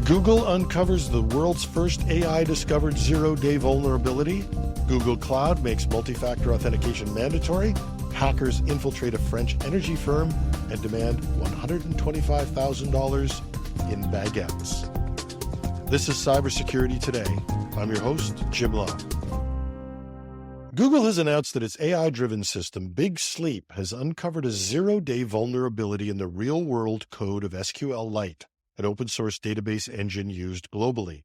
Google uncovers the world's first AI-discovered zero-day vulnerability. Google Cloud makes multi-factor authentication mandatory. Hackers infiltrate a French energy firm and demand $125,000 in baguettes. This is Cybersecurity Today. I'm your host, Jim Lowe. Google has announced that its AI-driven system, Big Sleep, has uncovered a zero-day vulnerability in the real-world code of SQLite, an open-source database engine used globally.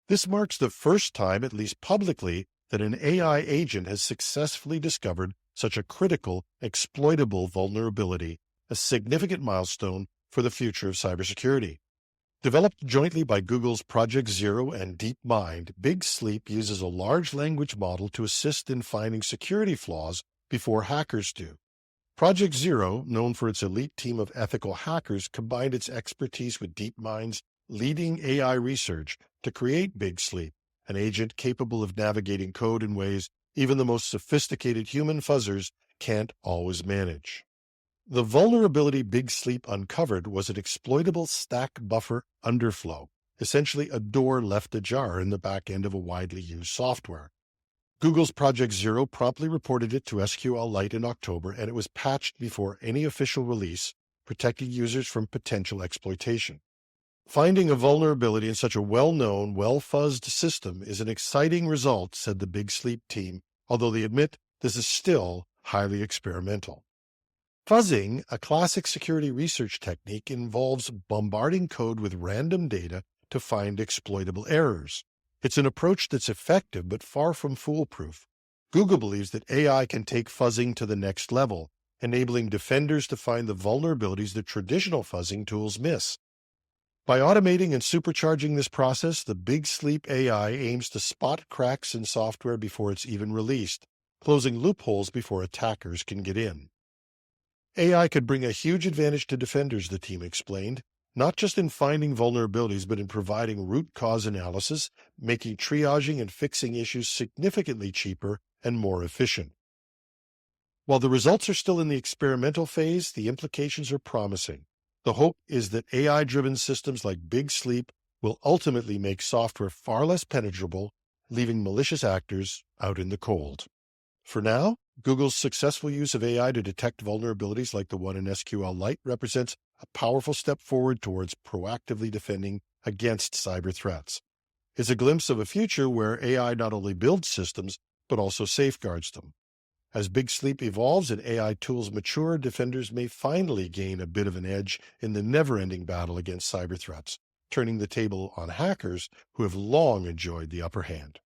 This marks the first time, at least publicly, that an AI agent has successfully discovered such a critical, exploitable vulnerability, a significant milestone for the future of cybersecurity. Developed jointly by Google's Project Zero and DeepMind, Big Sleep uses a large language model to assist in finding security flaws before hackers do. Project Zero, known for its elite team of ethical hackers, combined its expertise with DeepMind's leading AI research to create Big Sleep, an agent capable of navigating code in ways even the most sophisticated human fuzzers can't always manage. The vulnerability Big Sleep uncovered was an exploitable stack buffer underflow, essentially a door left ajar in the back end of a widely used software. Google's Project Zero promptly reported it to SQLite in October, and it was patched before any official release, protecting users from potential exploitation. Finding a vulnerability in such a well-known, well-fuzzed system is an exciting result, said the Big Sleep team, although they admit this is still highly experimental. Fuzzing, a classic security research technique, involves bombarding code with random data to find exploitable errors. It's an approach that's effective but far from foolproof. Google believes that AI can take fuzzing to the next level, enabling defenders to find the vulnerabilities that traditional fuzzing tools miss. By automating and supercharging this process, the Big Sleep AI aims to spot cracks in software before it's even released, closing loopholes before attackers can get in. AI could bring a huge advantage to defenders, the team explained, not just in finding vulnerabilities, but in providing root cause analysis, making triaging and fixing issues significantly cheaper and more efficient. While the results are still in the experimental phase, the implications are promising. The hope is that AI-driven systems like Big Sleep will ultimately make software far less penetrable, leaving malicious actors out in the cold. For now, Google's successful use of AI to detect vulnerabilities like the one in SQLite represents a powerful step forward towards proactively defending against cyber threats. It's a glimpse of a future where AI not only builds systems, but also safeguards them. As Big Sleep evolves and AI tools mature, defenders may finally gain a bit of an edge in the never-ending battle against cyber threats, turning the table on hackers who have long enjoyed the upper hand.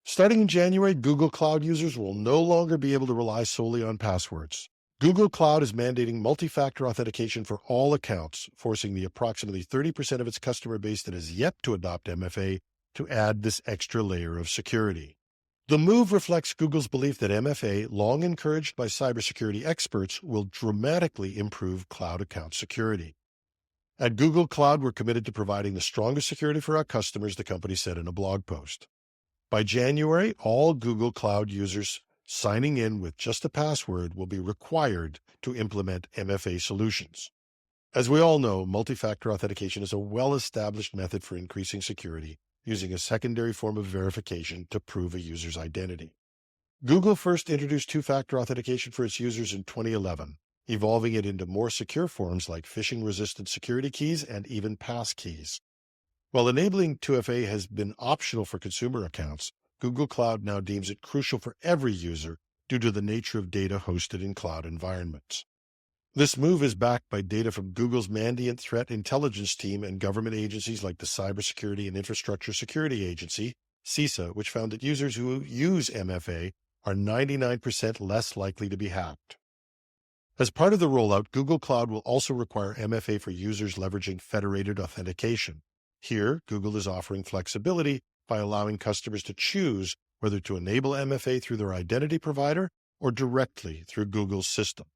Starting in January, Google Cloud users will no longer be able to rely solely on passwords. Google Cloud is mandating multi-factor authentication for all accounts, forcing the approximately 30% of its customer base that has yet to adopt MFA to add this extra layer of security. The move reflects Google's belief that MFA, long encouraged by cybersecurity experts, will dramatically improve cloud account security. At Google Cloud, we're committed to providing the strongest security for our customers, the company said in a blog post. By January, all Google Cloud users signing in with just a password will be required to implement MFA solutions. As we all know, multi-factor authentication is a well-established method for increasing security, using a secondary form of verification to prove a user's identity. Google first introduced two-factor authentication for its users in 2011, evolving it into more secure forms like phishing-resistant security keys and even passkeys. While enabling 2FA has been optional for consumer accounts, Google Cloud now deems it crucial for every user due to the nature of data hosted in cloud environments. This move is backed by data from Google's Mandiant Threat Intelligence Team and government agencies like the Cybersecurity and Infrastructure Security Agency, CISA, which found that users who use MFA are 99% less likely to be hacked. As part of the rollout, Google Cloud will also require MFA for users leveraging federated authentication. Here, Google is offering flexibility by allowing customers to choose whether to enable MFA through their identity provider or directly through Google's system.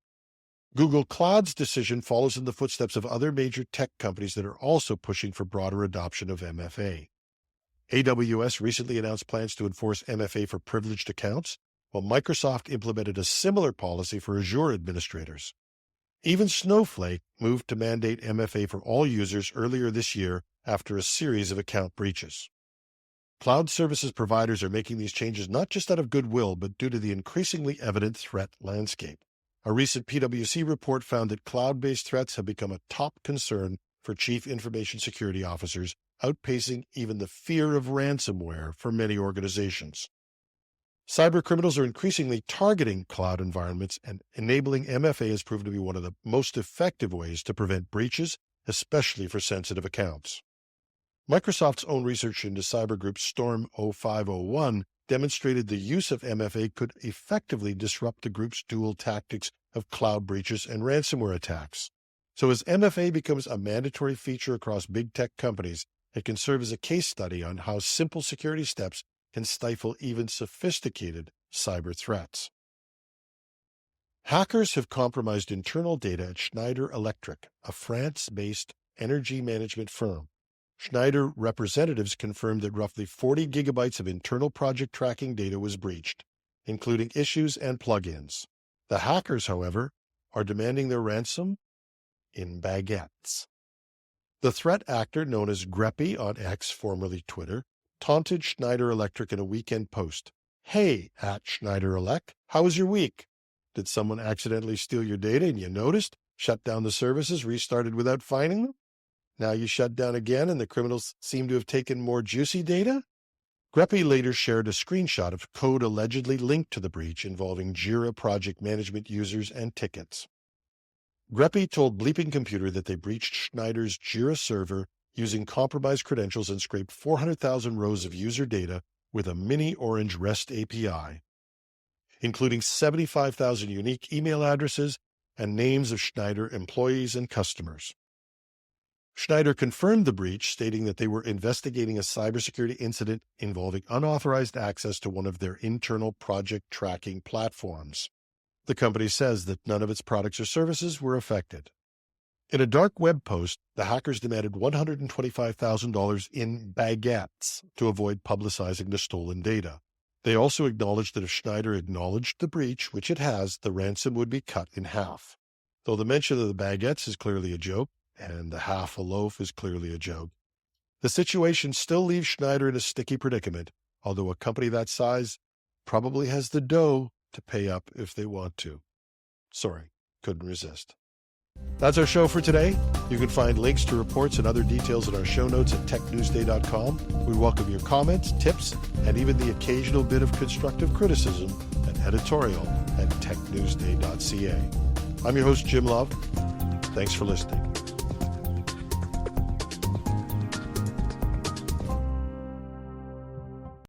Google Cloud's decision follows in the footsteps of other major tech companies that are also pushing for broader adoption of MFA. AWS recently announced plans to enforce MFA for privileged accounts, while Microsoft implemented a similar policy for Azure administrators. Even Snowflake moved to mandate MFA for all users earlier this year after a series of account breaches. Cloud services providers are making these changes not just out of goodwill, but due to the increasingly evident threat landscape. A recent PwC report found that cloud-based threats have become a top concern for chief information security officers, outpacing even the fear of ransomware for many organizations. Cybercriminals are increasingly targeting cloud environments, and enabling MFA has proven to be one of the most effective ways to prevent breaches, especially for sensitive accounts. Microsoft's own research into cybergroup Storm 0501 demonstrated the use of MFA could effectively disrupt the group's dual tactics of cloud breaches and ransomware attacks. So as MFA becomes a mandatory feature across big tech companies, it can serve as a case study on how simple security steps can stifle even sophisticated cyber threats. Hackers have compromised internal data at Schneider Electric, a France-based energy management firm. Schneider representatives confirmed that roughly 40 gigabytes of internal project tracking data was breached, including issues and plugins. The hackers, however, are demanding their ransom in baguettes. The threat actor, known as Greppy on X, formerly Twitter, taunted Schneider Electric in a weekend post. "Hey, at Schneider Elec, how was your week? Did someone accidentally steal your data and you noticed? Shut down the services, restarted without finding them? Now you shut down again and the criminals seem to have taken more juicy data?" Greppy later shared a screenshot of code allegedly linked to the breach involving Jira project management users and tickets. Greppy told Bleeping Computer that they breached Schneider's Jira server using compromised credentials and scraped 400,000 rows of user data with a mini orange REST API, including 75,000 unique email addresses and names of Schneider employees and customers. Schneider confirmed the breach, stating that they were investigating a cybersecurity incident involving unauthorized access to one of their internal project tracking platforms. The company says that none of its products or services were affected. In a dark web post, the hackers demanded $125,000 in baguettes to avoid publicizing the stolen data. They also acknowledged that if Schneider acknowledged the breach, which it has, the ransom would be cut in half. Though the mention of the baguettes is clearly a joke, and the half a loaf is clearly a joke, the situation still leaves Schneider in a sticky predicament, although a company that size probably has the dough to pay up if they want to. Sorry, couldn't resist. That's our show for today. You can find links to reports and other details in our show notes at technewsday.com. We welcome your comments, tips, and even the occasional bit of constructive criticism at editorial@technewsday.ca. I'm your host, Jim Love. Thanks for listening.